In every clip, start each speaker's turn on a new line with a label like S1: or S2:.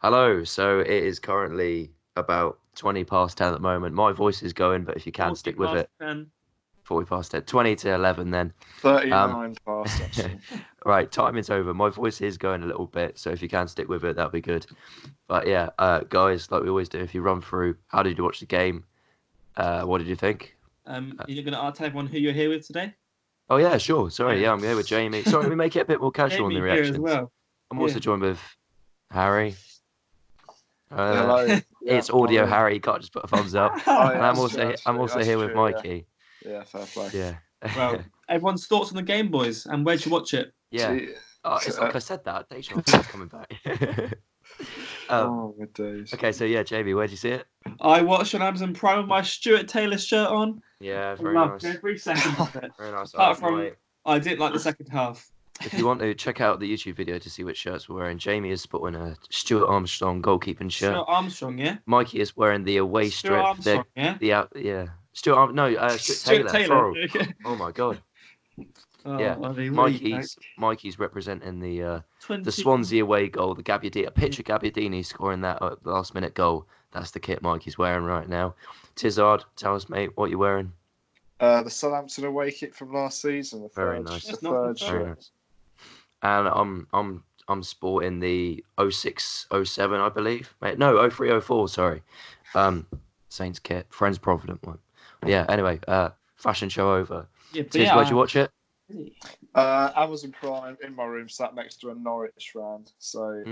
S1: Hello. So it is currently about 20 past 10 at the moment. My voice is going, but if you can
S2: 40
S1: stick with
S2: past
S1: it,
S2: 10.
S1: 40 past 10, 20 to 11 then. Um,
S3: 39 past, actually.
S1: right, time is over. My voice is going a little bit, so if you can stick with it, that'll be good. But yeah, guys, like we always do, if you run through, how did you watch the game? What did you think?
S2: You're going to tell everyone who you're here with today?
S1: Oh yeah, sure. Sorry,
S2: Yeah.
S1: yeah, I'm here with Jamie. Sorry, we make it a bit more casual on the
S2: Jamie here as
S1: reactions.
S2: well.
S1: I'm
S2: Yeah.
S1: also joined with Harry.
S3: Hello.
S1: It's
S3: Yeah,
S1: audio,
S3: I'm here.
S1: Harry. You can't just put a thumbs up.
S3: Oh,
S1: And
S3: yeah,
S1: I'm
S3: that's
S1: also
S3: true.
S1: I'm also
S3: That's
S1: here with
S3: true,
S1: Mikey.
S3: yeah, fair play.
S1: Yeah.
S2: Well, everyone's thoughts on the game, boys, and where'd you watch it?
S1: Yeah.
S3: Gee,
S1: It's like I said that. Deja vu's coming back.
S3: oh, my days.
S1: Okay, so yeah, Jamie, where'd you see it?
S2: I watched on Amazon Prime with my Stuart Taylor shirt on.
S1: Yeah,
S2: I
S1: very
S2: loved
S1: nice.
S2: every second of it.
S1: Very nice.
S2: Apart from, I didn't like the second half.
S1: If you want to check out the YouTube video to see which shirts we're wearing, Jamie is sporting a Stuart Armstrong goalkeeping shirt.
S2: Stuart Armstrong, yeah?
S1: Mikey is wearing the away
S2: Stuart
S1: strip.
S2: Armstrong, yeah?
S1: Yeah. Stuart Taylor. Oh my God.
S2: Oh,
S1: Yeah,
S2: Ollie, what are you like?
S1: Mikey's representing the
S2: 20...
S1: Swansea away goal, the Gabbiadini, a picture Gabbiadini scoring that last minute goal. That's the kit Mikey's wearing right now. Tizard, tell us, mate, what you're wearing.
S3: The Southampton away kit from last season.
S1: Very nice.
S3: The third
S1: Very
S3: shirt.
S1: nice. And I'm sporting the 06-07, I believe. Mate, no, 03-04, sorry. Saints kit, Friends Provident one. But yeah, anyway, fashion show over.
S2: Yeah,
S1: Tiz, where'd you watch it?
S3: Amazon Prime in my room, sat next to a Norwich fan. So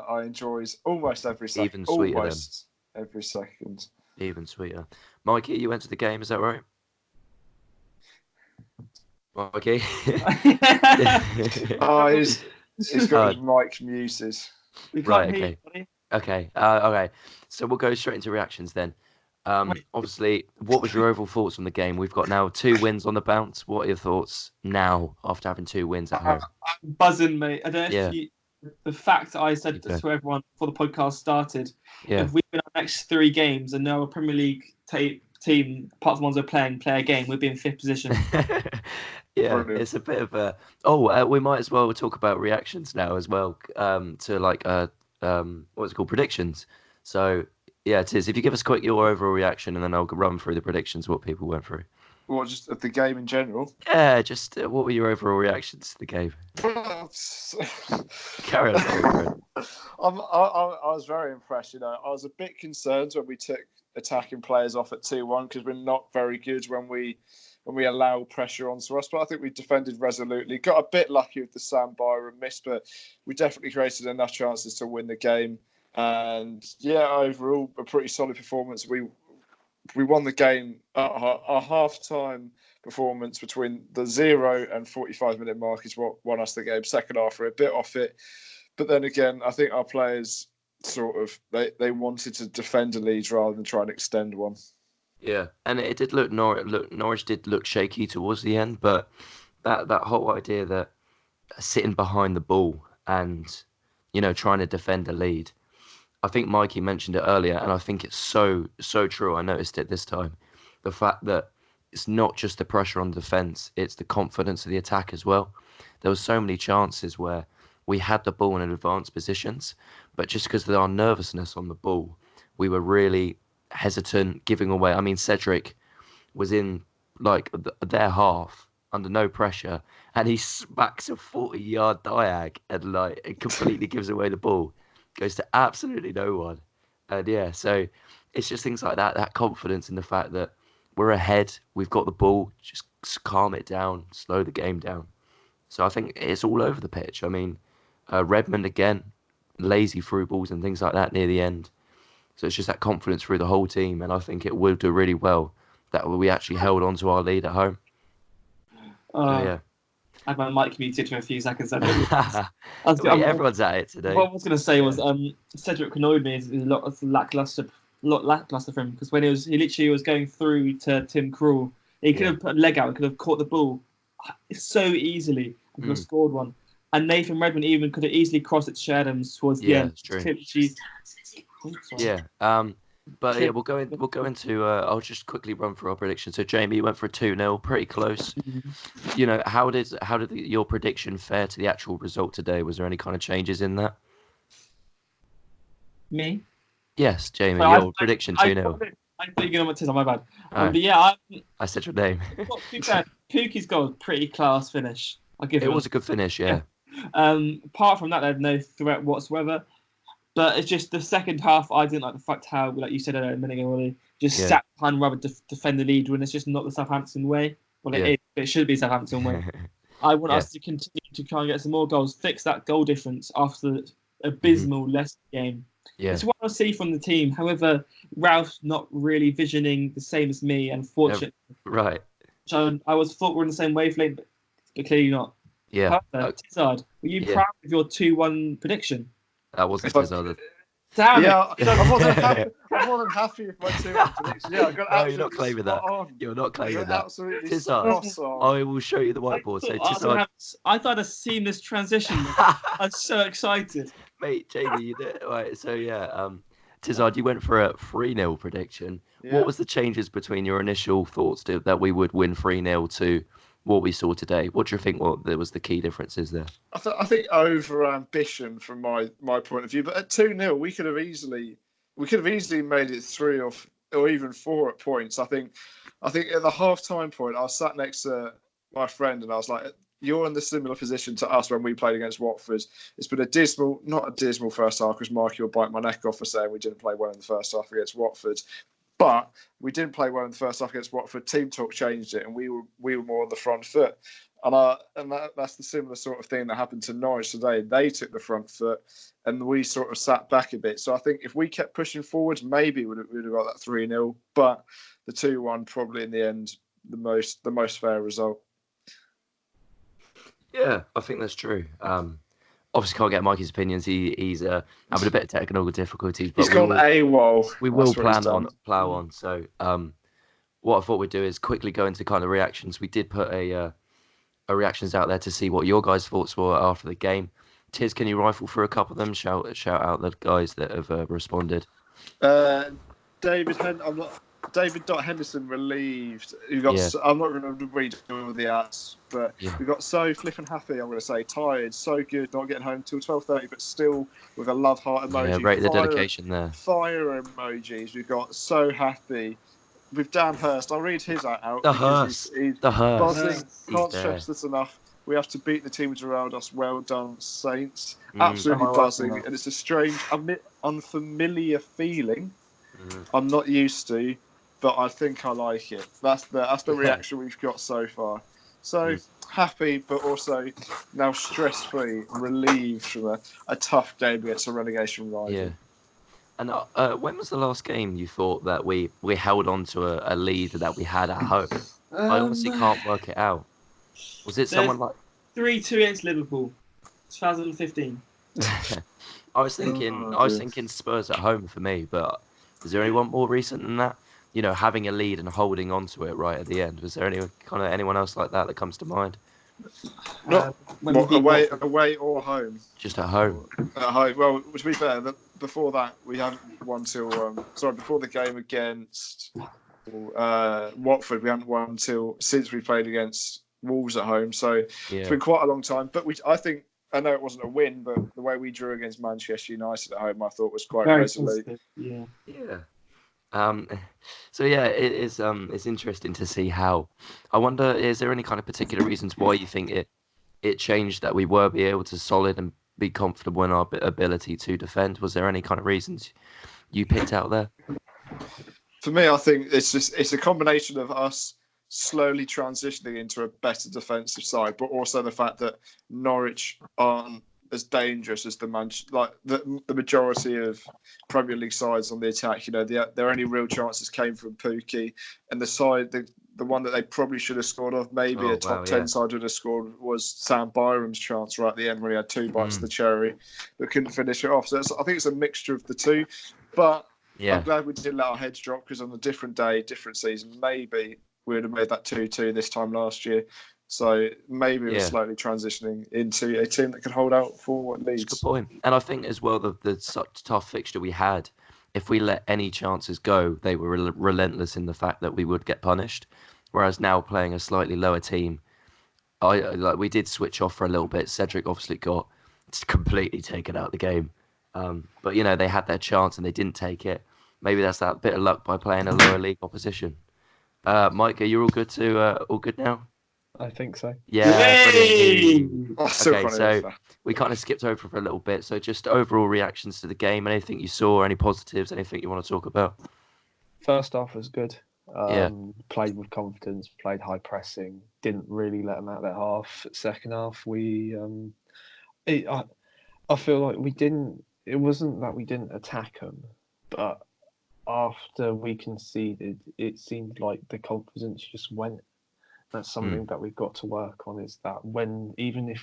S3: I enjoy almost every second.
S1: Even sweeter
S3: almost every second.
S1: Even sweeter. Mikey, you went to the game, is that right? Mikey?
S3: Oh, he's got his mic muted.
S1: Right, okay. Okay. So we'll go straight into reactions then. Obviously, what was your overall thoughts on the game? We've got now 2 wins on the bounce. What are your thoughts now after having 2 wins at home?
S2: I'm buzzing, mate. I don't know if the fact that I said to everyone before the podcast started, if we win our next 3 games and now a Premier League team, apart from the ones we're playing, play a game, we'd be in 5th position.
S1: Brilliant. It's a bit of a... we might as well talk about reactions now as well, to like, what's it called, predictions. So... yeah, Tiz, if you give us quick your overall reaction and then I'll run through the predictions, what people went through.
S3: What, just of the game in general?
S1: Yeah, just what were your overall reactions to the game? Carry on.
S3: I was very impressed. I was a bit concerned when we took attacking players off at 2-1 because we're not very good when we allow pressure onto us. But I think we defended resolutely. Got a bit lucky with the Sam Byron miss, but we definitely created enough chances to win the game. And yeah, overall a pretty solid performance. We won the game. Our half-time performance between the 0 and 45-minute mark is what won us the game. Second half we're a bit off it, but then again, I think our players sort of they wanted to defend a lead rather than try and extend one.
S1: Yeah, and it did look Norwich did look shaky towards the end, but that whole idea that sitting behind the ball and trying to defend a lead. I think Mikey mentioned it earlier, and I think it's so true. I noticed it this time. The fact that it's not just the pressure on defence, it's the confidence of the attack as well. There were so many chances where we had the ball in advanced positions, but just because of our nervousness on the ball, we were really hesitant, giving away. I mean, Cedric was in like their half under no pressure, and he smacks a 40-yard diag and it completely gives away the ball. Goes to absolutely no one. And yeah, so it's just things like that confidence in the fact that we're ahead, we've got the ball, just calm it down, slow the game down. So I think it's all over the pitch. I mean, Redmond again, lazy through balls and things like that near the end. So it's just that confidence through the whole team, and I think it will do really well that we actually held on to our lead at home. Yeah.
S2: I had my mic muted for a few seconds.
S1: Everyone's at it today.
S2: What I was going to say was Cedric annoyed me. Is a lot lackluster for him because when he literally was going through to Tim Krul, he could have put a leg out and could have caught the ball so easily and could have scored one. And Nathan Redmond even could have easily crossed it to Adams towards the end.
S1: Yeah, but yeah, we'll go into. I'll just quickly run through our predictions. So Jamie, you went for a 2-0, pretty close. How did your prediction fare to the actual result today? Was there any kind of changes in that?
S2: Me?
S1: Yes, Jamie,
S2: So
S1: your prediction 2-0.
S2: I thought you were going to say my bad.
S1: Oh,
S2: But yeah,
S1: I said your name.
S2: to be fair, Pukki's goal was pretty class finish. I'll give
S1: It
S2: him.
S1: was a good finish, yeah.
S2: Apart from that, they had no threat whatsoever. But it's just the second half. I didn't like the fact how, like you said a minute ago, Ollie, just sat behind rather defend the lead when it's just not the Southampton way. Well, it is. But it should be Southampton way. I want us to continue to try and get some more goals, fix that goal difference after the abysmal Leicester game.
S1: Yeah.
S2: It's what I see from the team. However, Ralph's not really visioning the same as me, unfortunately.
S1: Right.
S2: So I thought we're in the same wavelength, but clearly not.
S1: Yeah.
S2: However, Tizard, were you proud of your 2-1 prediction?
S1: That wasn't Tizard.
S2: Damn
S3: yeah,
S2: it.
S3: I'm more than happy with my 2-1 prediction. Yeah, I got
S1: no, you're not claiming that. You're not claiming that. Tizard, I will show you the whiteboard. So Tizard,
S2: I thought a seamless transition. I'm so excited.
S1: Mate, Jamie, you did right. So yeah, Tizard, you went for a 3-0 prediction. Yeah. What was the changes between your initial thoughts that we would win 3-0 to what we saw today? What do you think? What there was the key differences there?
S3: I think over ambition from my point of view. But at 2-0, we could have easily made it 3 or even 4 at points. I think at the half-time point, I was sat next to my friend and I was like, you're in the similar position to us when we played against Watford. It's been not a dismal first half, because Mikey will bite my neck off for saying we didn't play well in the first half against Watford. But we didn't play well in the first half against Watford. Team talk changed it, and we were more on the front foot. And that's the similar sort of thing that happened to Norwich today. They took the front foot, and we sort of sat back a bit. So I think if we kept pushing forwards, maybe we'd have got that 3-0. But the 2-1 probably in the end the most fair result.
S1: Yeah, I think that's true. Obviously can't get Mikey's opinions. He's having a bit of technical difficulties. But
S3: he's gone AWOL.
S1: We will plow on. So what I thought we'd do is quickly go into kind of reactions. We did put a reactions out there to see what your guys' thoughts were after the game. Tiz, can you rifle through a couple of them? Shout out the guys that have responded.
S3: David Henderson relieved. I'm not going to read all the ads, but we got so flippin' happy. I'm going to say tired, so good, not getting home till 12:30, but still with a love heart emoji.
S1: Yeah, rate the dedication there.
S3: Fire emojis. We got so happy with Dan Hurst. I'll read his out.
S1: The Hurst.
S3: Buzzing. Can't stress this enough. We have to beat the teams around us. Well done, Saints. Absolutely buzzing, and it's a strange, unfamiliar feeling. I'm not used to, but I think I like it. That's the reaction we've got so far. So happy, but also now stress-free, relieved from a tough game against a relegation rival.
S1: Yeah. And when was the last game you thought that we held on to a lead that we had at home? I honestly can't work it out. Was it someone like
S2: 3-2 against Liverpool, 2015?
S1: I was thinking Spurs at home for me, but is there anyone more recent than that? You know, having a lead and holding on to it right at the end. Was there anyone else like that comes to mind?
S3: Away or home?
S1: Just at home.
S3: At home. Well, to be fair, before that we haven't won till before the game against Watford, we haven't won since we played against Wolves at home. So it's been quite a long time. But I know it wasn't a win, but the way we drew against Manchester United at home, I thought was quite resolute.
S2: Yeah.
S1: So yeah, it's interesting to see how. I wonder, is there any kind of particular reasons why you think it changed, that we were be able to solid and be comfortable in our ability to defend? Was there any kind of reasons you picked out there?
S3: For me, I think it's a combination of us slowly transitioning into a better defensive side, but also the fact that Norwich aren't as dangerous as the majority of Premier League sides on the attack. You know, their only real chances came from Pukki, and the one that they probably should have scored off, maybe a top 10 side would have scored, was Sam Byram's chance right at the end when he had 2 bites of the cherry, but couldn't finish it off. So I think it's a mixture of the two, but I'm glad we didn't let our heads drop, because on a different day, different season, maybe we would have made that 2-2 this time last year. So maybe we're slowly transitioning into a team that can hold out for Leeds.
S1: That's a good point. And I think as well, the such tough fixture we had, if we let any chances go, they were relentless in the fact that we would get punished. Whereas now, playing a slightly lower team, we did switch off for a little bit. Cedric obviously got completely taken out of the game. But they had their chance and they didn't take it. Maybe that's that bit of luck by playing a lower league opposition. Mike, are you all good now?
S4: I think so.
S1: Yeah,
S2: Yay!
S1: brilliant.
S3: That's so
S1: Okay,
S3: funny.
S1: so we kind of skipped over for a little bit. So just overall reactions to the game. Anything you saw? Any positives? Anything you want to talk about?
S4: First half was good.
S1: Yeah.
S4: Played with confidence, played high pressing, didn't really let them out their half. Second half, I feel like we didn't. It wasn't that we didn't attack them, but after we conceded, it seemed like the confidence just went. That's something that we've got to work on. Is that even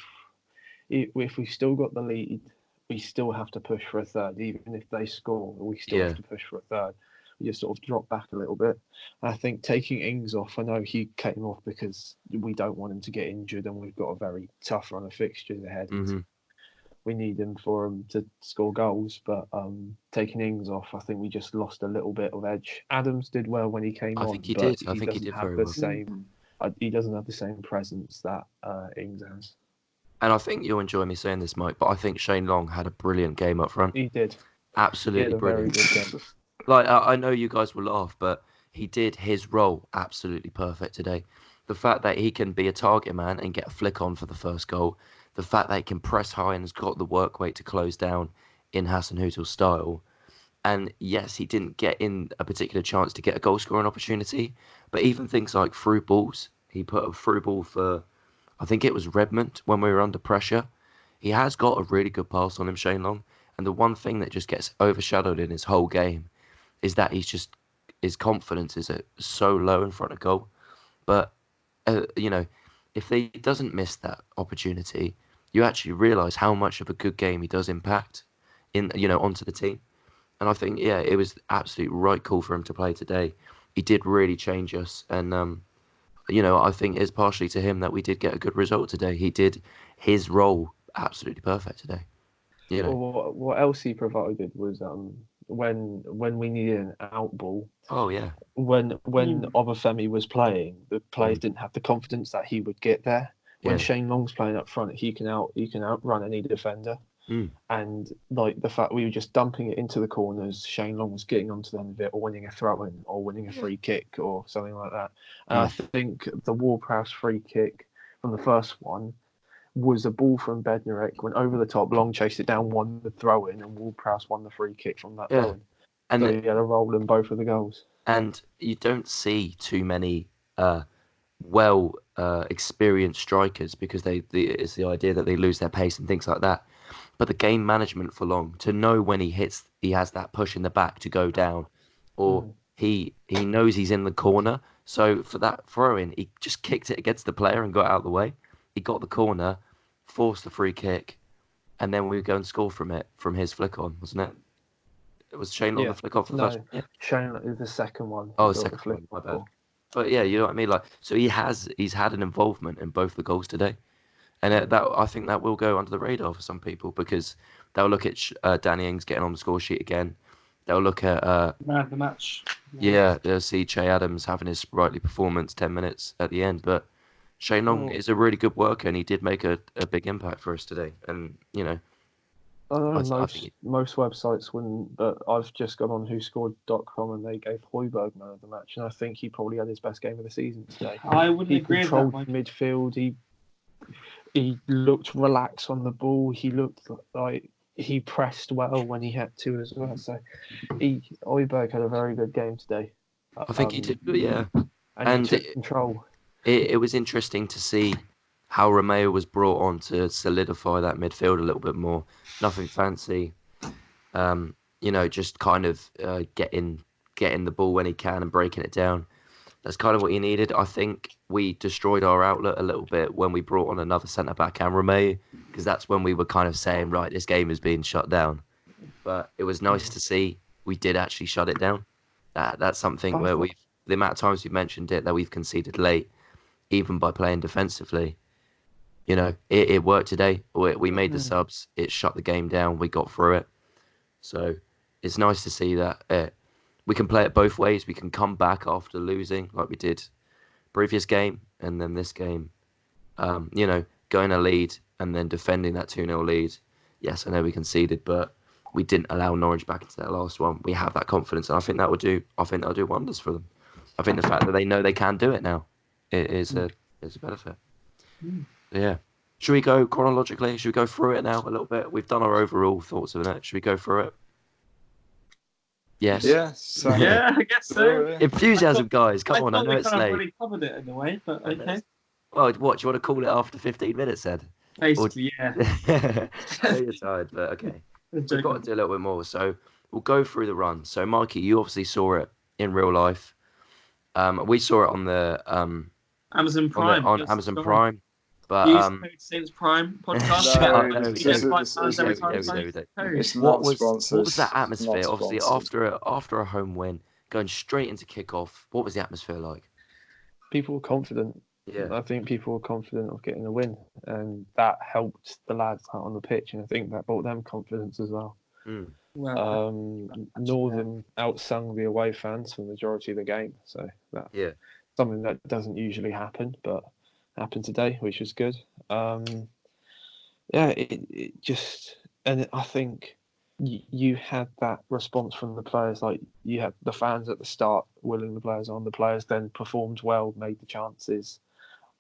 S4: if we still got the lead, we still have to push for a third. Even if they score, we still have to push for a third. We just sort of drop back a little bit. I think taking Ings off, I know he came off because we don't want him to get injured, and we've got a very tough run of fixtures ahead.
S1: Mm-hmm.
S4: We need him to score goals, but taking Ings off, I think we just lost a little bit of edge. Adams did well when he came on.
S1: I think he
S4: but
S1: did. I think he did very
S4: the
S1: well.
S4: Same, he doesn't have the same presence that Ings has.
S1: And I think you'll enjoy me saying this, Mike, but I think Shane Long had a brilliant game up front.
S4: He did.
S1: Absolutely
S4: he had a
S1: brilliant.
S4: Very good game.
S1: Like, I know you guys will laugh, but he did his role absolutely perfect today. The fact that he can be a target man and get a flick on for the first goal, the fact that he can press high and has got the work rate to close down in Hasenhüttl's style. And yes, he didn't get in a particular chance to get a goal scoring opportunity, but even things like through balls, he put a through ball for, I think it was Redmond when we were under pressure. He has got a really good pass on him, Shane Long. And the one thing that just gets overshadowed in his whole game is that his confidence is so low in front of goal. But if he doesn't miss that opportunity, you actually realise how much of a good game he does impact onto the team. And I think it was absolutely right call for him to play today. He did really change us, and I think it's partially to him that we did get a good result today. He did his role absolutely perfect today.
S4: Well, what else he provided was when we needed an out ball.
S1: Oh yeah.
S4: When Obafemi was playing, the players didn't have the confidence that he would get there. When Shane Long's playing up front, he can outrun any defender. And like the fact we were just dumping it into the corners, Shane Long was getting onto the end of it, or winning a throw in, or winning a free kick, or something like that. And I think the Ward-Prowse free kick from the first one was a ball from Bednarek, went over the top, Long chased it down, won the throw in, and Ward-Prowse won the free kick from that throw in. And so he had a role in both of the goals.
S1: And you don't see too many experienced strikers because it's the idea that they lose their pace and things like that. But the game management for Long, to know when he has that push in the back to go down, or he knows he's in the corner. So for that throw in, he just kicked it against the player and got out of the way. He got the corner, forced the free kick, and then we would go and score from his flick on, wasn't it? It was Shane Long the flick on for the first one. Yeah.
S4: Shane is the second one.
S1: Oh, the second one, my bad. But yeah, you know what I mean. Like, so he's had an involvement in both the goals today. And I think that will go under the radar for some people because they'll look at Danny Ings getting on the score sheet again. They'll look at
S2: man of the match.
S1: Yeah, they'll see Che Adams having his sprightly performance 10 minutes at the end. But Shane Long is a really good worker, and he did make a big impact for us today. And
S4: I don't know, most websites wouldn't, but I've just gone on whoscored.com and they gave Højbjerg man of the match, and I think he probably had his best game of the season today.
S2: I wouldn't agree with that.
S4: He controlled midfield. He looked relaxed on the ball. He looked like he pressed well when he had to as well. So Højbjerg had a very good game today.
S1: I think he did, yeah.
S4: And he took control.
S1: It was interesting to see how Romeo was brought on to solidify that midfield a little bit more. Nothing fancy, just kind of getting the ball when he can and breaking it down. That's kind of what he needed. I think we destroyed our outlet a little bit when we brought on another centre-back and Romeo, because that's when we were kind of saying, right, this game is being shut down. But it was nice to see we did actually shut it down. That's something where the amount of times we've mentioned it, that we've conceded late, even by playing defensively. It worked today. We made the subs. It shut the game down. We got through it. So it's nice to see that we can play it both ways. We can come back after losing like we did previous game, and then this game, going a lead and then defending that 2-0 lead. Yes, I know we conceded, but we didn't allow Norwich back into their last one. We have that confidence, and I think that'll do wonders for them. I think the fact that they know they can do it now is a benefit. Yeah. Should we go chronologically? Should we go through it now a little bit? We've done our overall thoughts of it. Should we go through it? Yes.
S3: Yeah. So,
S2: Yeah, I guess so.
S1: Enthusiasm, guys. Come on, I know
S2: we
S1: it's
S2: kind of
S1: late.
S2: already covered it in a way, but okay.
S1: Well, what do you want to call it after 15 minutes, Ed?
S2: Basically, yeah.
S1: I know you're tired, but okay. We've got to do a little bit more. So we'll go through the run. So, Mikey, you obviously saw it in real life. We saw it on the
S2: Amazon Prime.
S1: On Amazon Prime. But
S2: use code Saints Prime podcast.
S1: What was that atmosphere? Obviously, after a home win, going straight into kickoff, what was the atmosphere like?
S4: People were confident.
S1: Yeah,
S4: I think people were confident of getting a win, and that helped the lads out on the pitch, and I think that brought them confidence as well. Northern outsung the away fans for the majority of the game, so that's something that doesn't usually happen, but happened today, which was good. It just, and I think you had that response from the players. Like, you had the fans at the start willing the players on. The players then performed well, made the chances.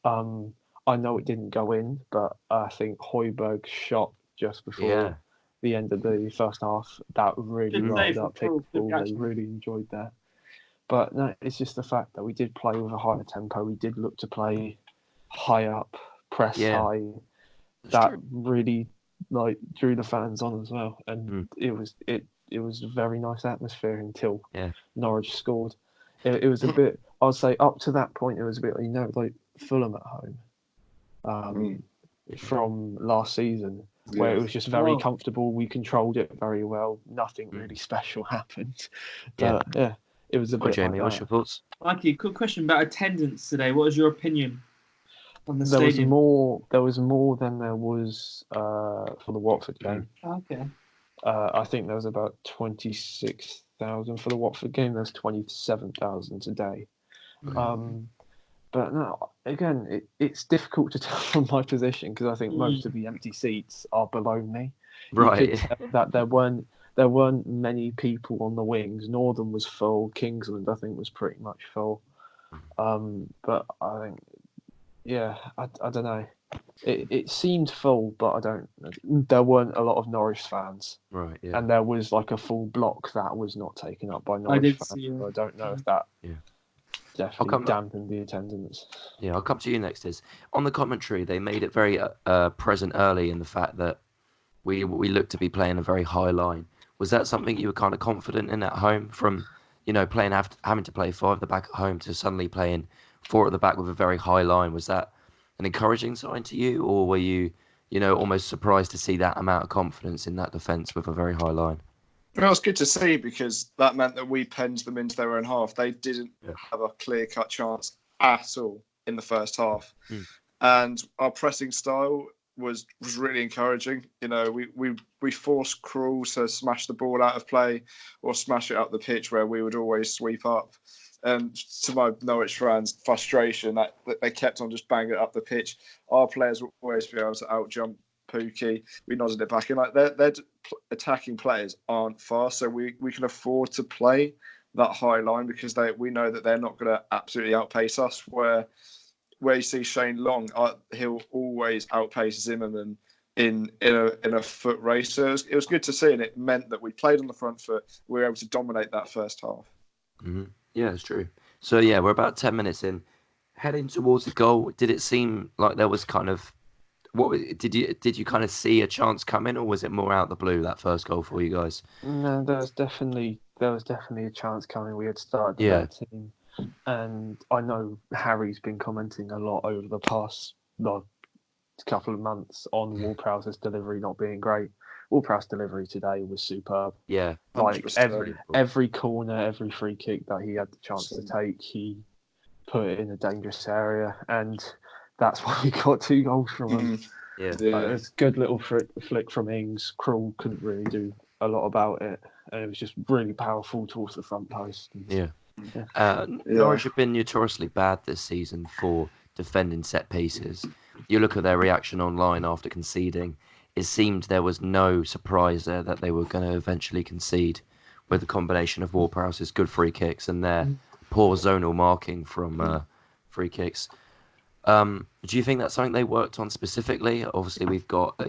S4: I know it didn't go in, but I think Højbjerg's shot just before the end of the first half, that really riled up people. They really enjoyed that. But no, it's just the fact that we did play with a higher tempo. We did look to play high up, press high. That really drew the fans on as well, and it was a very nice atmosphere until Norwich scored. It was a bit, I'd say, up to that point, it was a bit like Fulham at home from last season, where it was just very comfortable. We controlled it very well. Nothing really special happened. But it was a bit.
S1: Jamie, what's your thoughts?
S2: Mikey, quick question about attendance today. What was your opinion on the
S4: there
S2: stadium?
S4: There was more than there was for the Watford game.
S2: Okay.
S4: I think there was about 26,000 for the Watford game. There's 27,000 today. But no, again, it's difficult to tell from my position because I think most of the empty seats are below me.
S1: Right.
S4: You could tell that there weren't many people on the wings. Northern was full. Kingsland, I think, was pretty much full. But I think, I don't know. It seemed full, but there weren't a lot of Norwich fans.
S1: Right, yeah.
S4: And there was like a full block that was not taken up by Norwich fans. So I don't know if that definitely dampened the attendance.
S1: Yeah, I'll come to you next. On the commentary, they made it very present early in the fact that we looked to be playing a very high line. Was that something you were kind of confident in at home, from having to play 5 at the back at home to suddenly playing 4 at the back with a very high line? Was that an encouraging sign to you, or were you almost surprised to see that amount of confidence in that defence with a very high line?
S3: Well, it's good to see, because that meant that we penned them into their own half. They didn't have a clear-cut chance at all in the first half. And our pressing style was really encouraging. We forced Krul to smash the ball out of play or smash it up the pitch, where we would always sweep up. And to my Norwich fans' frustration, that they kept on just banging it up the pitch. Our players would always be able to outjump Pookie. We nodded it back in. Their attacking players aren't fast, so we can afford to play that high line, because we know that they're not going to absolutely outpace us. Where you see Shane Long, he'll always outpace Zimmerman in a foot race. So it was good to see, and it meant that we played on the front foot. We were able to dominate that first half.
S1: Mm-hmm. Yeah, it's true. So we're about 10 minutes in, heading towards the goal. Did it seem like there was kind of did you kind of see a chance coming, or was it more out the blue, that first goal for you guys?
S4: No, there was definitely a chance coming. We had started the team, and I know Harry's been commenting a lot over the past couple of months on Ward-Prowse's delivery not being great. Ward-Prowse's delivery today was superb.
S1: Yeah,
S4: like every corner, every free kick that he had the chance to take, he put it in a dangerous area, and that's why we got 2 goals from him. It was a good little flick from Ings. Krul couldn't really do a lot about it, and it was just really powerful towards the front post.
S1: Norwich have been notoriously bad this season for defending set pieces. You look at their reaction online after conceding. it seemed there was no surprise there that they were going to eventually concede with the combination of Ward-Prowse's good free kicks and their poor zonal marking from free kicks. Do you think that's something they worked on specifically? Obviously, we've got,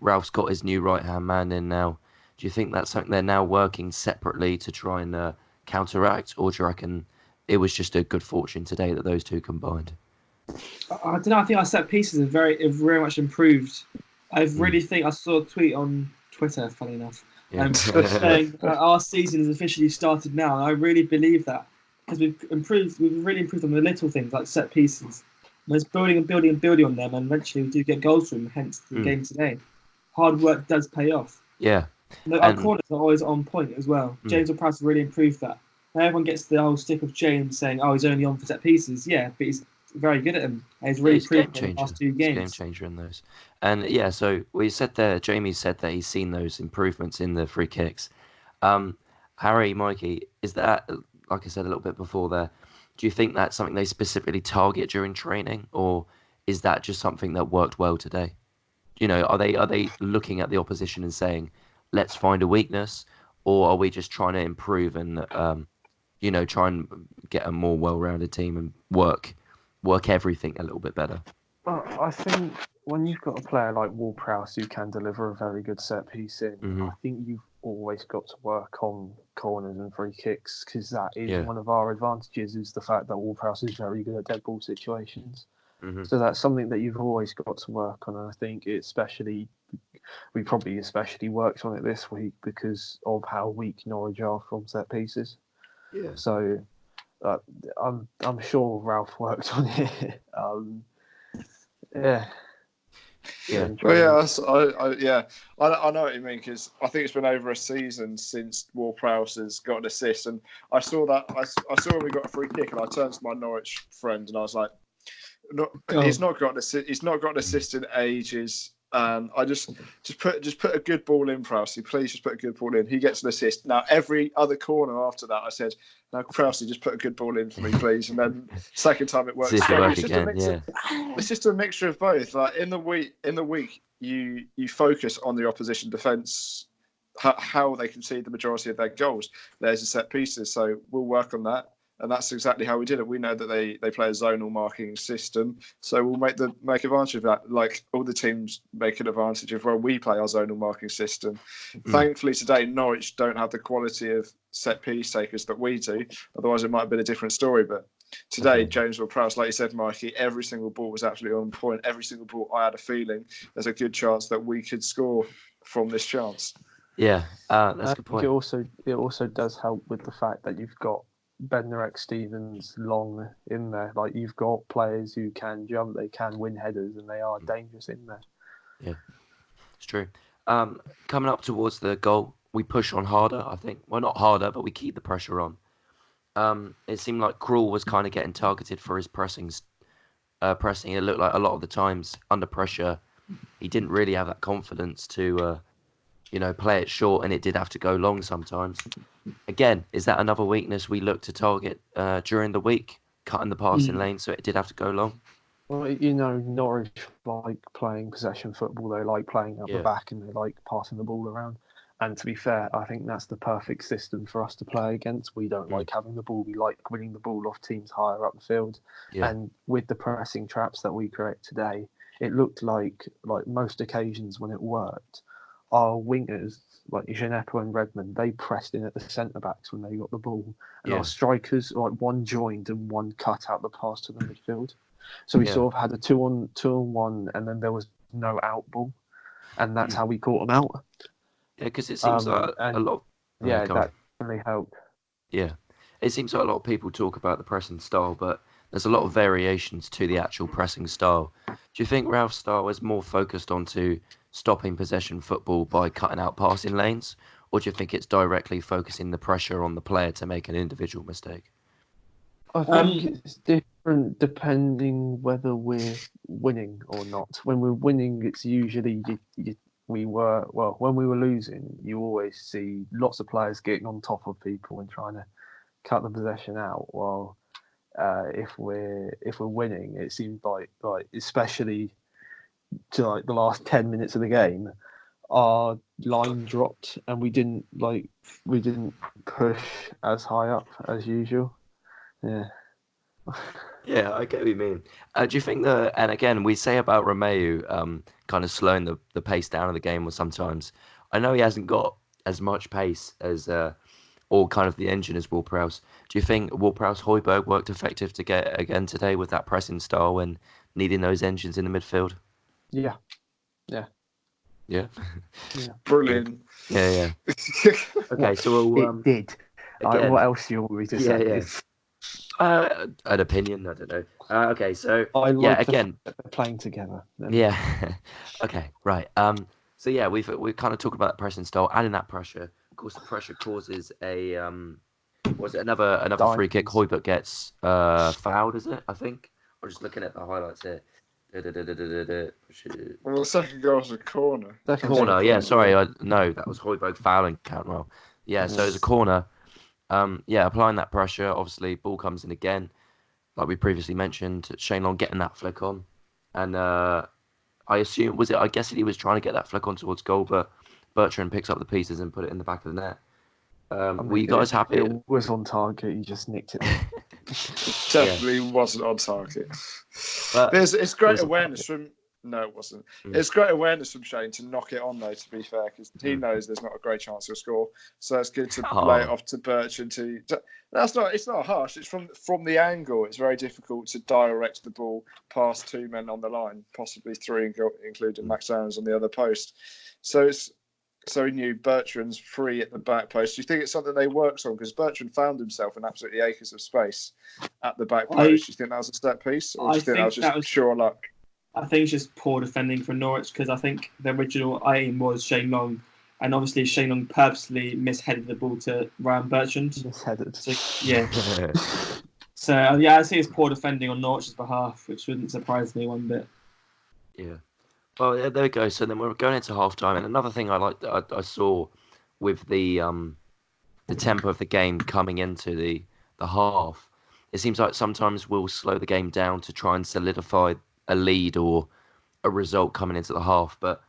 S1: Ralph's got his new right-hand man in now. Do you think that's something they're now working separately to try and counteract, or do you reckon it was just a good fortune today that those two combined?
S2: I don't know. I think our set pieces have very much improved. I really think I saw a tweet on Twitter, funny enough, saying our season has officially started now. And I really believe that because we've really improved on the little things like set pieces. And it's building and building and building on them, and eventually we do get goals from them. Hence the game today. Hard work does pay off.
S1: Yeah.
S2: Our corners are always on point as well. James Ward-Prowse really improved that. Now everyone gets the whole stick of James saying, "Oh, he's only on for set pieces." Yeah, but he's very good at them. He's really improved in the last 2 games.
S1: Game changer in those. And yeah, so we said there, Jamie said that he's seen those improvements in the free kicks. Harry, Mikey, is that, like I said a little bit before there, do you think that's something they specifically target during training, or is that just something that worked well today? Are they looking at the opposition and saying, let's find a weakness, or are we just trying to improve and try and get a more well-rounded team and work everything a little bit better?
S4: Well, I think when you've got a player like Ward-Prowse who can deliver a very good set piece in, I think you've always got to work on corners and free kicks, because that is one of our advantages, is the fact that Ward-Prowse is very good at dead ball situations. So that's something that you've always got to work on, and I think we probably especially worked on it this week because of how weak Norwich are from set pieces. Yeah. So I'm sure Ralph worked on it. Yeah.
S3: Well, I know what you mean, because I think it's been over a season since Ward-Prowse has got an assist, and I saw when we got a free kick, and I turned to my Norwich friend and I was like, he's not got an assist in ages. And I just put a good ball in, Prowsey. Please just put a good ball in. He gets an assist. Now every other corner after that, I said, "Now Prowsey, just put a good ball in for me, please." And then second time it works. It's just a mixture of both. Like in the week, you focus on the opposition defence, how they concede the majority of their goals. There's the set pieces, so we'll work on that. And that's exactly how we did it. We know that they play a zonal marking system, so we'll make advantage of that. Like all the teams make an advantage of where we play our zonal marking system. Thankfully today, Norwich don't have the quality of set piece takers that we do. Otherwise, it might have been a different story. But today, James Ward-Prowse, like you said, Mikey, every single ball was absolutely on point. Every single ball, I had a feeling there's a good chance that we could score from this chance.
S1: Yeah, that's a good point.
S4: It also does help with the fact that you've got Bednarek, Stevens, Long in there. Like you've got players who can jump, they can win headers, and they are dangerous in there.
S1: Yeah, it's true. Coming up towards the goal, we push on harder, I think. Well, not harder, but we keep the pressure on. It seemed like Krul was kind of getting targeted for his pressing. It looked like a lot of the times under pressure, he didn't really have that confidence to play it short, and it did have to go long sometimes. Again, is that another weakness we look to target during the week, cutting the passing lane, so it did have to go long?
S4: Well, Norwich like playing possession football. They like playing up the back, and they like passing the ball around. And to be fair, I think that's the perfect system for us to play against. We don't like having the ball. We like winning the ball off teams higher up the field. Yeah. And with the pressing traps that we create today, it looked like most occasions when it worked, our wingers, like Gineppo and Redmond, they pressed in at the centre-backs when they got the ball. And our strikers, one joined and one cut out the pass to the midfield. So we sort of had a 2-on-1, and then there was no out ball. And that's how we caught them out.
S1: Yeah, because it seems like a lot...
S4: that really helped.
S1: Yeah. It seems like a lot of people talk about the pressing style, but there's a lot of variations to the actual pressing style. Do you think Ralph's style was more focused onto stopping possession football by cutting out passing lanes, or do you think it's directly focusing the pressure on the player to make an individual mistake?
S4: I think it's different depending whether we're winning or not. When we're winning, it's usually when we were losing, you always see lots of players getting on top of people and trying to cut the possession out. While if we're winning, it seems like especially to like the last 10 minutes of the game, our line dropped and we didn't push as high up as usual. Yeah.
S1: Yeah, I get what you mean. Do you think that, and again, we say about Romeu kind of slowing the pace down of the game, or sometimes, I know he hasn't got as much pace as, or kind of the engine as Ward-Prowse. Do you think Ward-Prowse-Højbjerg worked effective to get again today with that pressing style and needing those engines in the midfield?
S4: Yeah. Yeah.
S1: Yeah?
S4: Yeah.
S3: Brilliant.
S1: Yeah. Okay, so we'll,
S4: It did.
S1: again,
S4: What else do you want me to say?
S1: yeah. An opinion, I don't know. Okay, so
S4: I
S1: yeah,
S4: like
S1: again,
S4: they're playing together.
S1: yeah. Okay, right. So yeah, we've kind of talked about pressing style, adding that pressure. Of course, the pressure causes a was it another free kick?
S4: Dives.
S1: Højbjerg gets fouled, is it? I think. I'm just looking at the highlights here.
S3: Well, the second goal was a corner.
S1: Corner, yeah. Sorry, no, that was Højbjerg fouling Cantwell. Yeah, so it's a corner. Yeah, applying that pressure. Obviously, ball comes in again, like we previously mentioned. Shane Long getting that flick on, and I guess he was trying to get that flick on towards goal, but Bertrand picks up the pieces and put it in the back of the net. Were you guys happy?
S4: It was on target. You just nicked it.
S3: Definitely wasn't on target.
S1: But
S3: It's great awareness from. No, it wasn't. It's great awareness from Shane to knock it on, though, to be fair, because he knows there's not a great chance he'll score. So it's good to lay it off to Bertrand. It's not harsh. It's from the angle. It's very difficult to direct the ball past two men on the line, possibly three, including Max Aaron's on the other post. So he knew Bertrand's free at the back post. Do you think it's something they worked on? Because Bertrand found himself in absolutely acres of space at the back post. Do you think that was a step piece? Or do you think that was just pure luck?
S2: I think it's just poor defending from Norwich, because I think the original aim was Shane Long, and obviously Shane Long purposely misheaded the ball to Ryan Bertrand.
S4: Misheaded.
S2: So, yeah. So yeah, I see it's poor defending on Norwich's behalf, which wouldn't surprise me one bit.
S1: Yeah. Well, yeah, there we go. So then we're going into half time, and another thing I saw with the tempo of the game coming into the half, it seems like sometimes we'll slow the game down to try and solidify a lead or a result coming into the half. But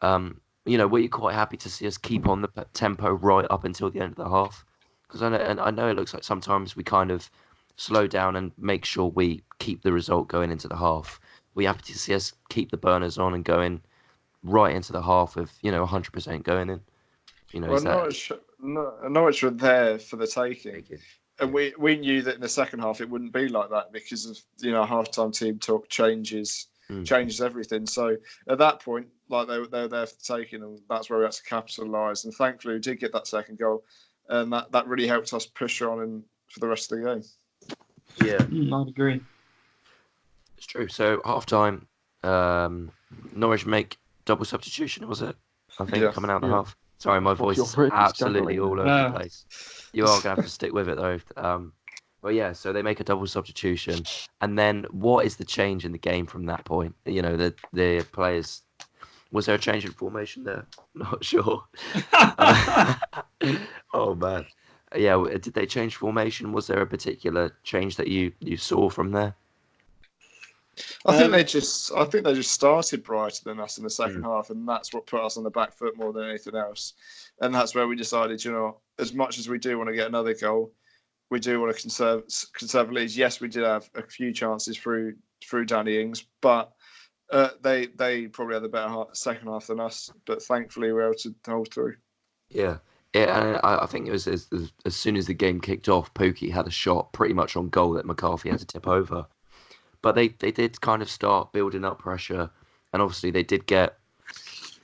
S1: were you quite happy to see us keep on the tempo right up until the end of the half? Because I know it looks like sometimes we kind of slow down and make sure we keep the result going into the half. Were you happy to see us keep the burners on and going right into the half of 100% going in?
S3: Norwich were there for the taking. And we knew that in the second half it wouldn't be like that because of halftime team talk changes everything. So at that point, like they were there for the taking, and that's where we had to capitalise. And thankfully, we did get that second goal, and that really helped us push on for the rest of the game.
S1: Yeah,
S2: I'd agree.
S1: It's true. So halftime, Norwich make double substitution. Was it? I think coming out the half. Sorry, my voice is absolutely all over the place. You are going to have to stick with it, though. Well, yeah, so they make a double substitution. And then what is the change in the game from that point? The players... Was there a change in formation there? Not sure. Oh, man. Yeah, did they change formation? Was there a particular change that you saw from there?
S3: I think they just started brighter than us in the second half, and that's what put us on the back foot more than anything else. And that's where we decided, as much as we do want to get another goal, we do want to conserve leads. Yes, we did have a few chances through Danny Ings, but they probably had the better second half than us. But thankfully, we were able to hold through.
S1: Yeah, and I think it was as soon as the game kicked off, Pookie had a shot pretty much on goal that McCarthy had to tip over. But they did kind of start building up pressure, and obviously they did get.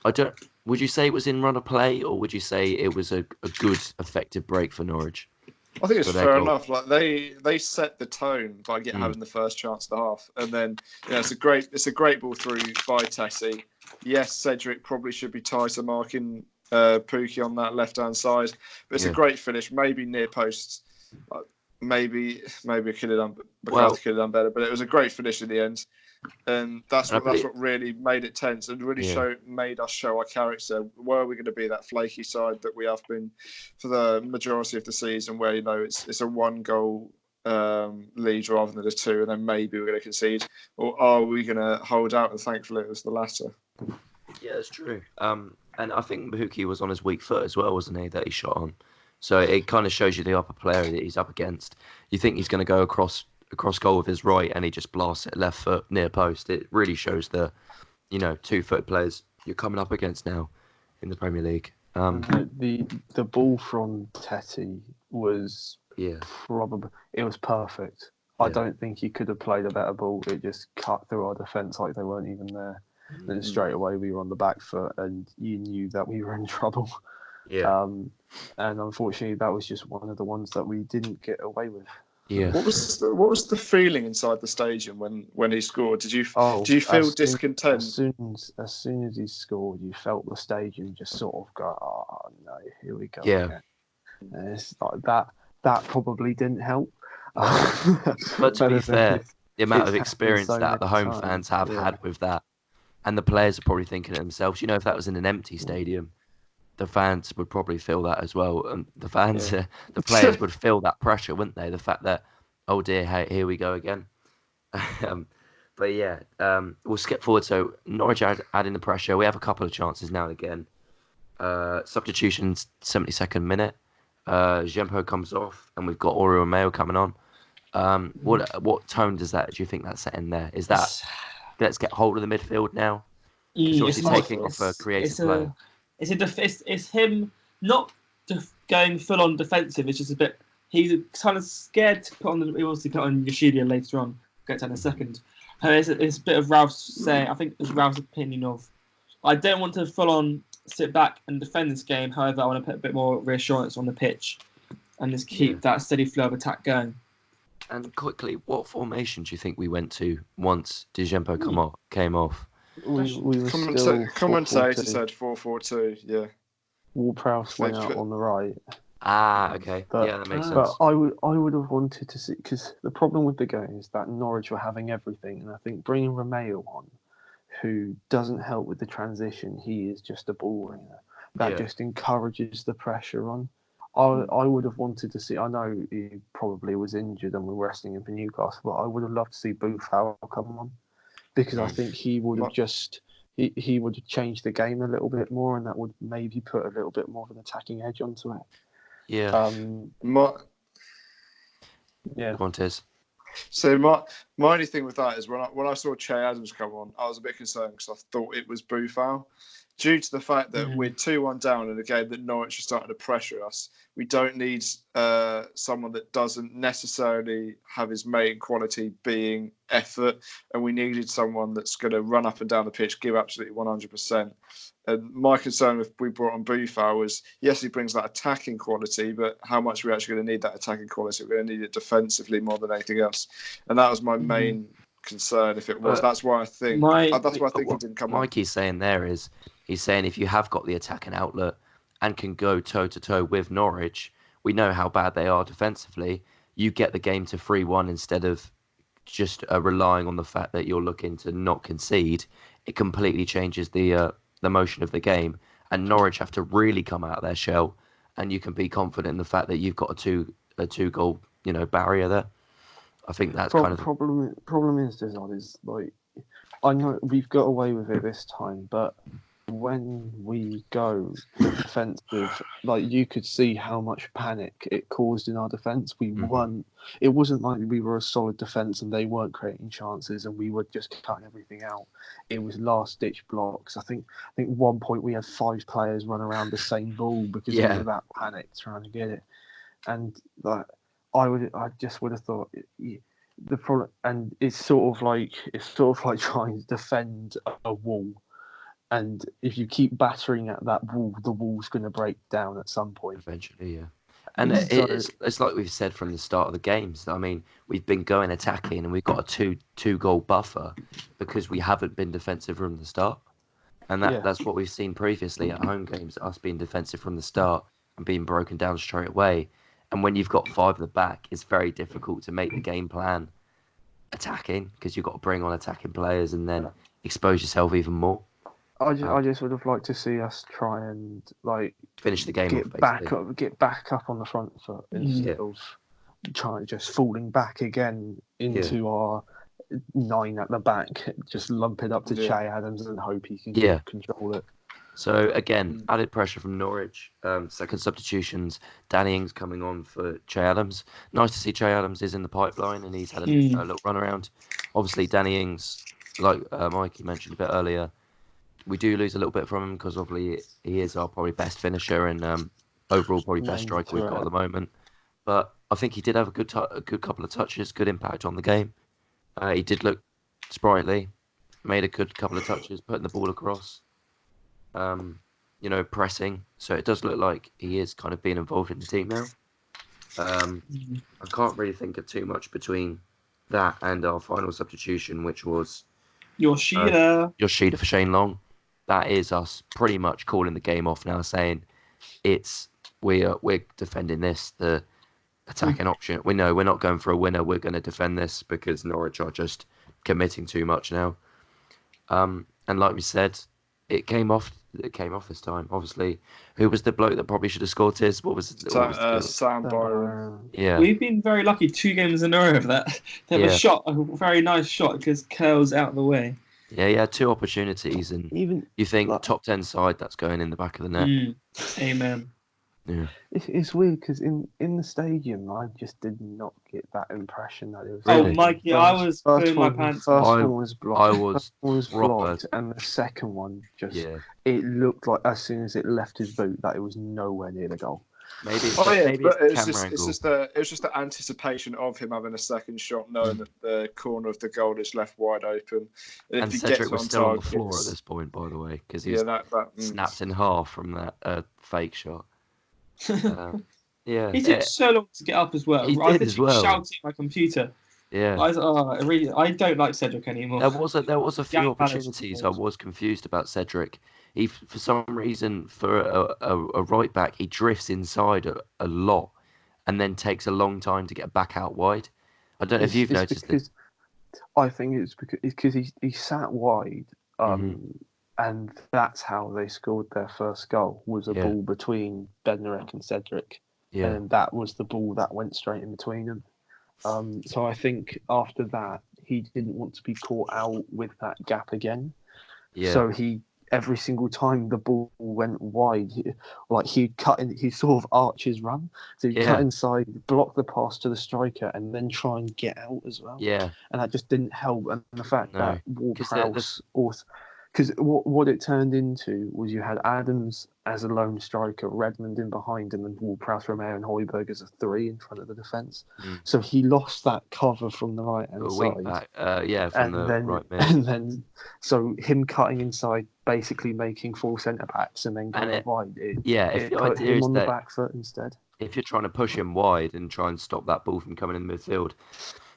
S1: Would you say it was in run of play, or would you say it was a good, effective break for Norwich?
S3: I think it's fair enough. Like they set the tone by having the first chance of the half, and then it's a great ball through by Tessie. Yes, Cedric probably should be tighter marking Pookie on that left hand side, but it's a great finish. Maybe near posts. Maybe it could have done. McCarthy could have done better, but it was a great finish in the end, and that's what really made it tense and really made us show our character. Were we going to be that flaky side that we have been for the majority of the season, where it's a one goal lead rather than a two, and then maybe we're going to concede, or are we going to hold out? And thankfully, it was the latter.
S1: Yeah, that's true. And I think Mahuki was on his weak foot as well, wasn't he? That he shot on. So it kind of shows you the upper player that he's up against. You think he's going to go across goal with his right, and he just blasts it left foot near post. It really shows the 2-foot players you're coming up against now in the Premier League.
S4: The ball from Teti was
S1: Yeah.
S4: probably perfect. I don't think he could have played a better ball. It just cut through our defence like they weren't even there. Then straight away we were on the back foot, and you knew that we were in trouble.
S1: Yeah.
S4: And unfortunately, that was just one of the ones that we didn't get away with.
S1: Yeah.
S3: What was the feeling inside the stadium when he scored? Did you feel discontent?
S4: As soon as he scored, you felt the stadium just sort of go, "Oh no, here we go."
S1: Yeah.
S4: Again. And it's like that. That probably didn't help.
S1: But to be fair, the amount of
S4: it's
S1: experience
S4: happened so
S1: that the
S4: many
S1: home
S4: times.
S1: fans have had with that, and the players are probably thinking to themselves, if that was in an empty stadium, the fans would probably feel that as well. And the fans, the players would feel that pressure, wouldn't they? The fact that, oh dear, hey, here we go again. But yeah, we'll skip forward. So Norwich adding the pressure. We have a couple of chances now and again. Substitutions, 72nd minute. Jempo comes off, and we've got Ori Mayo coming on. What tone do you think that's setting there? Is that let's get hold of the midfield now? It's obviously taking off a creative player.
S2: It's him not going full on defensive. It's just a bit. He's kind of scared to put on. He wants to put on Yoshida later on. Get to that in a second. It's a bit of Ralph's saying. I think it's Ralph's opinion of. I don't want to full on sit back and defend this game. However, I want to put a bit more reassurance on the pitch and just keep that steady flow of attack going.
S1: And quickly, what formation do you think we went to once Djempo came off?
S4: We were still
S3: commentator said 4-4-2. Yeah.
S4: Ward-Prowse went out on the right.
S1: Okay. That makes sense.
S4: But I would have wanted to see, because the problem with the game is that Norwich were having everything, and I think bringing Romeo on, who doesn't help with the transition, he is just a ball ringer. That just encourages the pressure on. I would have wanted to see. I know he probably was injured and we're resting him for Newcastle, but I would have loved to see Boufal come on, because I think he would have he would have changed the game a little bit more, and that would maybe put a little bit more of an attacking edge onto it.
S1: Yeah.
S3: Go
S1: on, Tiz.
S3: So my only thing with that is when I saw Che Adams come on, I was a bit concerned because I thought it was Boufal. Due to the fact that we're 2-1 down in a game that Norwich are starting to pressure us, we don't need someone that doesn't necessarily have his main quality being effort, and we needed someone that's going to run up and down the pitch, give absolutely 100%. And my concern if we brought on Boufal was, yes, he brings that attacking quality, but how much are we actually going to need that attacking quality? We're going to need it defensively more than anything else. And that was my main concern if it was. That's why I think he didn't come on.
S1: Mikey's saying there is, he's saying if you have got the attacking outlet and can go toe-to-toe with Norwich, we know how bad they are defensively. You get the game to 3-1 instead of just relying on the fact that you're looking to not concede. It completely changes the motion of the game, and Norwich have to really come out of their shell, and you can be confident in the fact that you've got a two goal barrier there. I think that's
S4: problem is like, I know we've got away with it this time, but when we go defensive, like, you could see how much panic it caused in our defence. We won. It wasn't like we were a solid defence and they weren't creating chances and we were just cutting everything out. It was last ditch blocks. I think one point we had 5 players run around the same ball because we were that panicked trying to get it. And like, I just would have thought the problem, and it's sort of like trying to defend a wall. And if you keep battering at that wall, the wall's going to break down at some point.
S1: Eventually, yeah. And it's like we've said from the start of the games. I mean, we've been going attacking and we've got a two goal buffer because we haven't been defensive from the start. And that's what we've seen previously at home games, us being defensive from the start and being broken down straight away. And when you've got 5 at the back, it's very difficult to make the game plan attacking because you've got to bring on attacking players and then expose yourself even more.
S4: I just would have liked to see us try and
S1: finish the game,
S4: get back up on the front foot instead of trying just falling back again into our 9 at the back, just lump it up to Che Adams and hope he can control it.
S1: So again, added pressure from Norwich. Second substitutions. Danny Ings coming on for Che Adams. Nice to see Che Adams is in the pipeline and he's had a little run around. Obviously, Danny Ings, like Mikey mentioned a bit earlier, we do lose a little bit from him because obviously he is our probably best finisher and overall probably best striker we've got at the moment. But I think he did have a good couple of touches, good impact on the game. He did look sprightly, made a good couple of touches, putting the ball across. Pressing. So it does look like he is kind of being involved in the team now. I can't really think of too much between that and our final substitution, which was
S2: Yoshida
S1: for Shane Long. That is us pretty much calling the game off now, saying we're defending this, the attacking option. We know we're not going for a winner. We're going to defend this because Norwich are just committing too much now. And like we said, it came off this time. Obviously, who was the bloke that probably should have scored his?
S3: Sam Byron.
S1: Yeah,
S2: we've been very lucky 2 games in a row of that. They have a very nice shot, just curls out of the way.
S1: Yeah, he had 2 opportunities, and
S4: even
S1: you think top 10 side that's going in the back of the net.
S2: Amen.
S1: Yeah,
S4: it's weird because in the stadium, I just did not get that impression that it was.
S1: Really?
S2: Oh, Mikey, I was putting my pants.
S4: First one was blocked.
S1: I was
S4: blocked, and the second one it looked like as soon as it left his boot that it was nowhere near the goal.
S1: Maybe it's
S3: just the anticipation of him having a second shot, knowing that the corner of the goal is left wide open.
S1: And Cedric was still on the floor at this point, by the way, because he was snapped in half from that fake shot.
S2: He took so long to get up as well. I was shouting at my computer.
S1: Yeah,
S2: I don't like Cedric anymore.
S1: There was a few opportunities I was confused about Cedric. He, for some reason, for a right back, he drifts inside a lot, and then takes a long time to get back out wide. I don't know if you've noticed this.
S4: I think it's because he sat wide, and that's how they scored their first goal. Was a ball between Bednarek and Cedric, and that was the ball that went straight in between them. So I think after that, he didn't want to be caught out with that gap again. Yeah. So every single time the ball went wide, he sort of arch his run. So he'd cut inside, block the pass to the striker, and then try and get out as well.
S1: Yeah.
S4: And that just didn't help. And the fact that Ward-Prowse, because what it turned into was you had Adams as a lone striker, Redmond in behind, and then Ward-Prowse, Romeo, and Højbjerg as a 3 in front of the defence. So he lost that cover from the right hand side.
S1: Right mid.
S4: And then, so him cutting inside, basically making 4 centre backs, and then going wide.
S1: If the
S4: put
S1: idea
S4: him
S1: is
S4: on
S1: that
S4: the back foot instead.
S1: If you're trying to push him wide and try and stop that ball from coming in the midfield,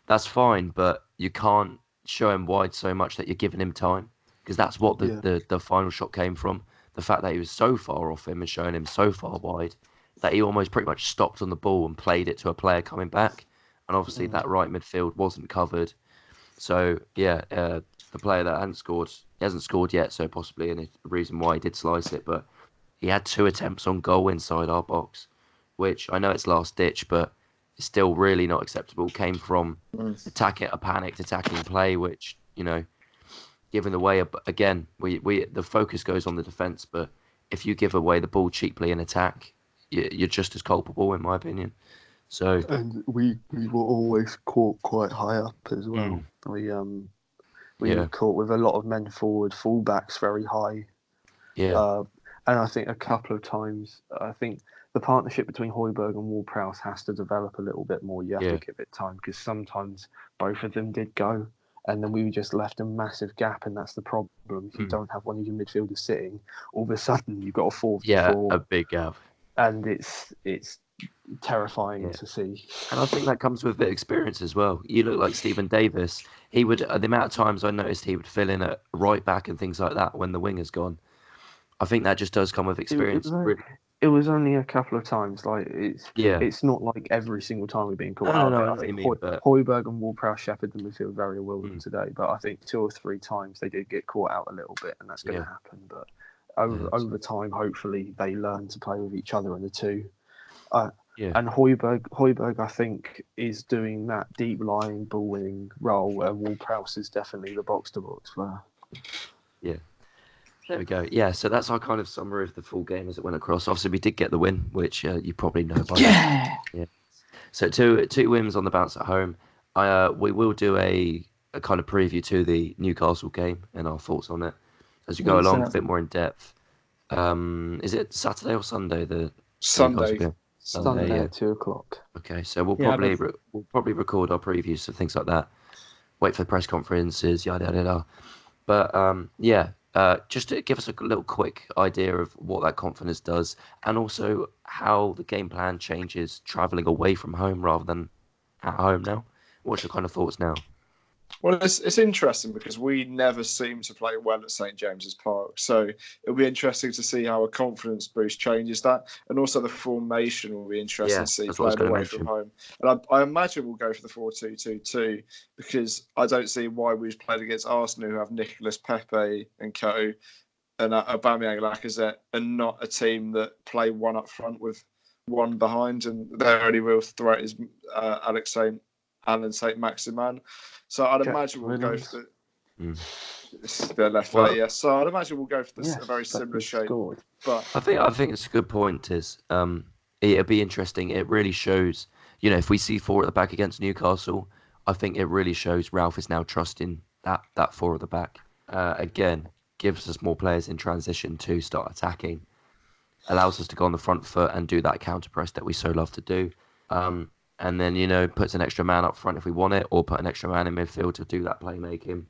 S1: that's fine, but you can't show him wide so much that you're giving him time. Because that's what the final shot came from. The fact that he was so far off him and showing him so far wide that he almost pretty much stopped on the ball and played it to a player coming back. And obviously that right midfield wasn't covered. So, the player that he hasn't scored yet, so possibly a reason why he did slice it. But he had 2 attempts on goal inside our box, which I know it's last ditch, but it's still really not acceptable. Came from a panicked attacking play, which, giving away again, the focus goes on the defence, but if you give away the ball cheaply in attack, you're just as culpable, in my opinion. So,
S4: and we were always caught quite high up as well. We were caught with a lot of men forward, fullbacks very high. Yeah, and I think a couple of times, I think the partnership between Højbjerg and Ward-Prowse has to develop a little bit more. You have to give it time because sometimes both of them did go. And then we just left a massive gap, and that's the problem. If you don't have one of your midfielders sitting, all of a sudden you've got a 4-4.
S1: A big gap.
S4: And it's terrifying to see.
S1: And I think that comes with a bit of experience as well. You look like Stephen Davis. He would, the amount of times I noticed he would fill in at right back and things like that when the winger's gone. I think that just does come with experience.
S4: It was only a couple of times. It's not like every single time we've been caught out.
S1: No,
S4: I think Højbjerg and Ward-Prowse shepherded the midfield very well today, but I think 2 or 3 times they did get caught out a little bit, and that's going to happen. But over time, hopefully, they learn to play with each other in the 2. And Højbjerg, I think, is doing that deep lying ball winning role, where Ward-Prowse is definitely the box to box player.
S1: Yeah. There we go. Yeah, so that's our kind of summary of the full game as it went across. Obviously, we did get the win, which you probably know by now. Yeah. So two wins on the bounce at home. We will do a kind of preview to the Newcastle game and our thoughts on it as you go along, a bit more in depth. Is it Saturday or Sunday? The
S3: Sunday.
S1: Game?
S4: Sunday
S1: yeah.
S4: at 2:00.
S1: Okay, so we'll probably record our previews and things like that. Wait for the press conferences, yada yada yada. But just to give us a little quick idea of what that confidence does, and also how the game plan changes travelling away from home rather than at home now. What's your kind of thoughts now?
S3: Well, it's interesting because we never seem to play well at St James's Park. So it'll be interesting to see how a confidence boost changes that. And also the formation will be interesting to see playing away from home. And I imagine we'll go for the 4-2-2-2 because I don't see why we've played against Arsenal, who have Nicolas Pepe and co, and Aubameyang, Lacazette, and not a team that play one up front with one behind. And their only real threat is Alan Saint-Maximin. So I'd imagine we'll go for the left foot, yes. So I'd imagine we'll go for a very similar shape. But
S1: I think it's a good point. It'll be interesting. It really shows, if we see four at the back against Newcastle, I think it really shows Ralph is now trusting that four at the back. Again, gives us more players in transition to start attacking, allows us to go on the front foot and do that counter press that we so love to do. And then, puts an extra man up front if we want it, or put an extra man in midfield to do that playmaking.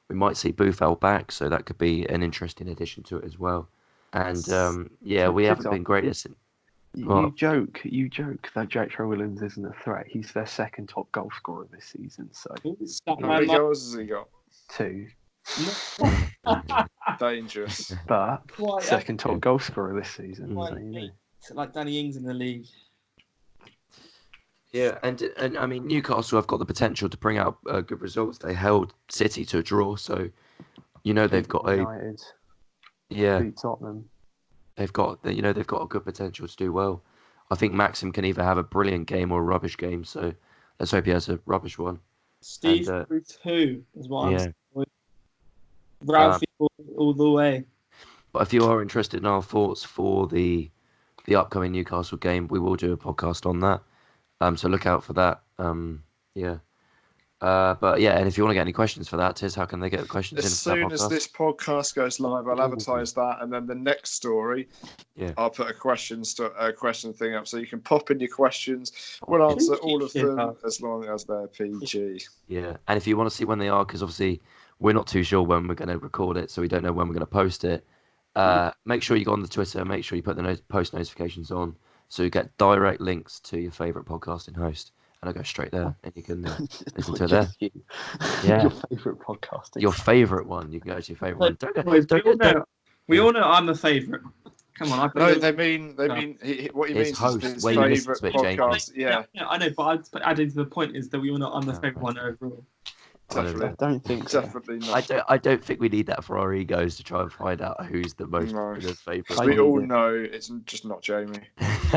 S1: We might see Buffel back, so that could be an interesting addition to it as well. And, we haven't been great at it.
S4: You joke that Jack Williams isn't a threat. He's their second top goal scorer this season. So
S3: how many goals has he got?
S4: 2.
S3: Dangerous.
S4: But second top goal scorer this season.
S2: Like Danny Ings in the league.
S1: Yeah, and I mean Newcastle have got the potential to bring out good results. They held City to a draw, so they've got
S4: United, beat Tottenham.
S1: They've got a good potential to do well. I think Maxim can either have a brilliant game or a rubbish game. So let's hope he has a rubbish one.
S2: Steve through 2 is what I'm saying. Ralphie all the way.
S1: But if you are interested in our thoughts for the upcoming Newcastle game, we will do a podcast on that. So look out for that. And if you want to get any questions for that, Tiz, how can they get questions in?
S3: As soon as this podcast goes live, I'll advertise that, and then the next story, I'll put a question thing up, so you can pop in your questions. We'll answer all of them as long as they're PG.
S1: Yeah, and if you want to see when they are, because obviously we're not too sure when we're going to record it, so we don't know when we're going to post it. Make sure you go on the Twitter. Make sure you put the post notifications on. So you get direct links to your favourite podcasting host, and I'll go straight there, and you can listen to it there. Yeah,
S4: your favourite podcasting.
S1: Your favourite one. You can go to your favourite
S2: one. We all know I'm a favourite. Come on,
S3: they mean what he means
S1: host,
S3: is his favourite podcast.
S2: Yeah, I know, but adding to the point is that we all know I'm the favourite one overall.
S3: Definitely.
S4: I don't think so.
S3: Definitely not.
S1: I don't think we need that for our egos to try and find out who's the most favourite.
S3: We all know it's just not Jamie.
S1: He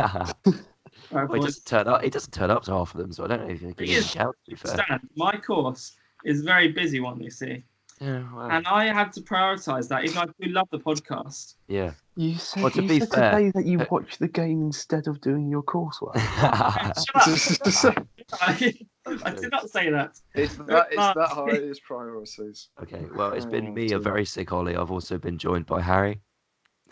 S1: doesn't turn up. He doesn't turn up to half of them, so I don't know if he can count. To be fair,
S2: my course is a very busy one, you see.
S1: Yeah, well.
S2: And I have to prioritise that, even though I do love the podcast.
S1: Yeah.
S4: You said today that you watch the game instead of doing your coursework.
S2: I did not say that.
S3: It's that high as priorities.
S1: Okay, well, it's been me, a very sick Ollie. I've also been joined by Harry.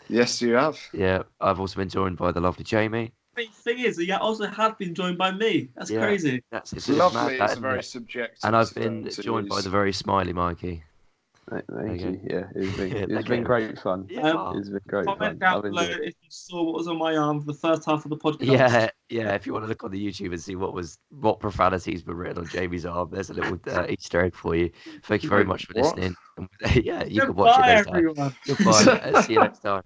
S3: Yes, you have.
S1: Yeah, I've also been joined by the lovely Jamie.
S2: The thing is, you also have been joined by me. That's crazy.
S3: It's lovely. It's very subjective.
S1: And I've been joined by the very smiley Mikey.
S4: Thank you. Yeah, it's been great fun. It's been great fun.
S2: Comment down below if you saw what was on my arm for the first half of the podcast.
S1: Yeah. If you want to look on the YouTube and see what profanities were written on Jamie's arm, there's a little Easter egg for you. Thank you very much for listening. You can watch it next time. Goodbye. See you next time.